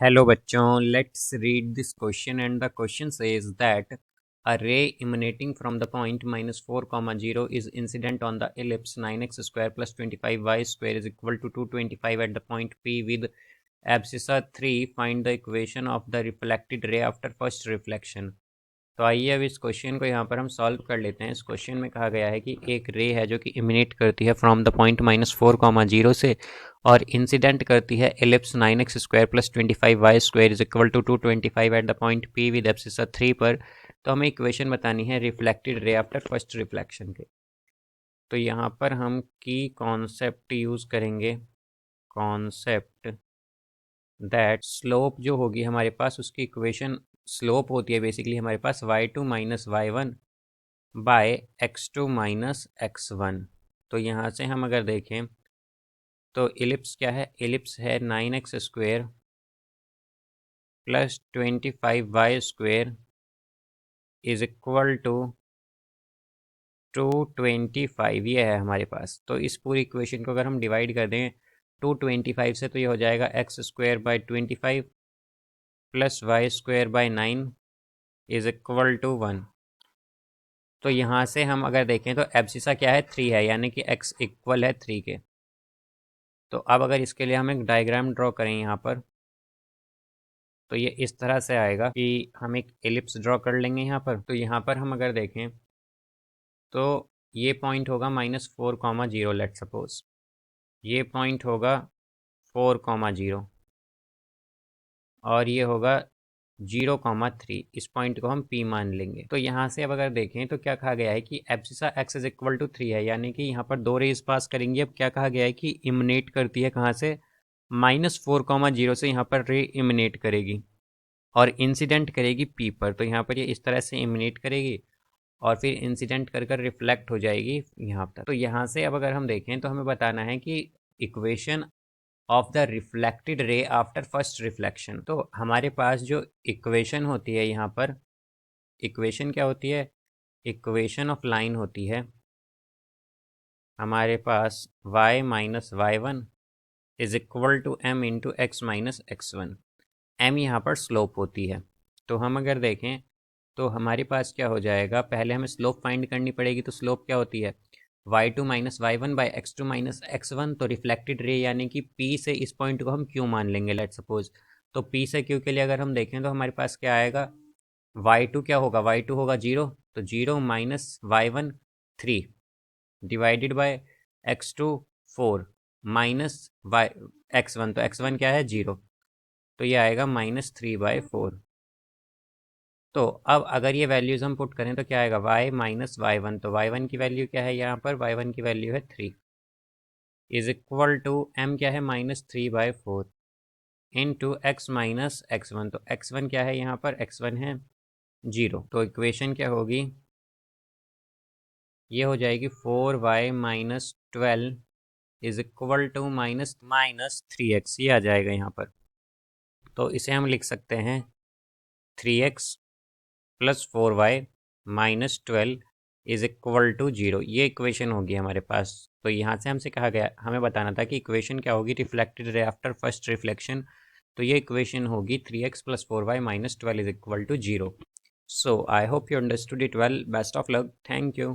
Hello bachon, let's read this question, and the question says that a ray emanating from the point -4, 0 is incident on the ellipse 9x square plus 25y square is equal to 225 at the point P with abscissa 3. Find the equation of the reflected ray after first reflection. तो आइए अब इस question को यहाँ पर हम solve कर लेते हैं। इस क्वेश्चन में कहा गया है कि एक रे है जो कि इमिनेट करती है फ्रॉम द पॉइंट -4, 0 से और इंसिडेंट करती है ellipse 9x square plus 25y square is equal to 225 at the point P with abscissa 3 पर। तो हमें इक्वेशन बतानी है reflected ray after first reflection के। तो यहाँ पर हम की कॉन्सेप्ट यूज़ करेंगे, कॉन्सेप्ट दैट स्लोप जो होगी हमारे पास उसकी इक्वेशन स्लोप होती है बेसिकली हमारे पास y2 minus y1 bye x2 minus x1। तो यहाँ से हम अगर देखें तो एलिप्स क्या है, एलिप्स है 9x square plus 25y square is equal to 225, ये है हमारे पास। तो इस पूरी इक्वेशन को अगर हम डिवाइड कर दें 225 से तो ये हो जाएगा x square by 25 plus y square by 9 is equal to 1। तो यहाँ से हम अगर देखें तो एब्सिसा क्या है 3 है, यानी कि x इक्वल है 3 के। तो अब अगर इसके लिए हम एक डायग्राम ड्रॉ करें यहाँ पर तो ये इस तरह से आएगा कि हम एक एलिप्स ड्रॉ कर लेंगे यहाँ पर। तो यहाँ पर हम अगर देखें तो ये पॉइंट होगा -4, 0 लेट सपोज, ये पॉइंट होगा 4, 0 और ये होगा 0, 3। इस पॉइंट को हम P मान लेंगे। तो यहाँ से अब अगर देखें तो क्या कहा गया है कि abscissa x is equal to 3 है, यानी कि यहाँ पर दो रेज पास करेंगी। अब क्या कहा गया है कि इमिनेट करती है कहाँ से, -4, 0 से यहाँ पर रे इमिनेट करेगी और इंसिडेंट करेगी P पर। तो यहाँ पर ये इस तरह से इमिनेट करेगी और फिर इंसिडेंट कर कर रिफ्लेक्ट हो जाएगी यहाँ तक। तो यहाँ से अब अगर हम देखें तो हमें बताना है कि equation of the reflected ray after first reflection. तो हमारे पास जो इक्वेशन होती है यहाँ पर, इक्वेशन क्या होती है, इक्वेशन ऑफ लाइन होती है हमारे पास y minus y1 is equal to m into x minus x1। m यहाँ पर स्लोप होती है। तो हम अगर देखें तो हमारे पास क्या हो जाएगा, पहले हमें स्लोप फाइंड करनी पड़ेगी। तो स्लोप क्या होती है y2 minus y1 by x2 minus x1। तो रिफ्लेक्टेड रे यानी कि P से इस पॉइंट को हम Q मान लेंगे लेट सपोज। तो P से Q के लिए अगर हम देखें तो हमारे पास क्या आएगा, y2 क्या होगा, y2 होगा 0, तो 0 minus y1 3 divided by x2 4 minus y x1, तो x1 क्या है 0, तो ये आएगा -3/4। तो अब अगर ये वैल्यूज़ हम पुट करें तो क्या आएगा y माइनस y1। तो y1 की वैल्यू क्या है यहाँ पर, y1 की वैल्यू है 3 इज इक्वल टू m क्या है -3/4 इंटू एक्स माइनस x1। तो x1 क्या है यहाँ पर, x1 है 0। तो इक्वेशन क्या होगी, ये हो जाएगी 4y minus 12 is equal to -3x, ये आ जाएगा यहाँ पर। तो इसे हम लिख सकते हैं 3x plus 4y minus 12 is equal to 0, ये इक्वेशन होगी हमारे पास। तो यहाँ से हमसे कहा गया, हमें बताना था कि इक्वेशन क्या होगी reflected ray after first reflection. तो ये इक्वेशन होगी 3x plus 4y minus 12 is equal to 0। So I hope you understood it well. Best of luck, thank you.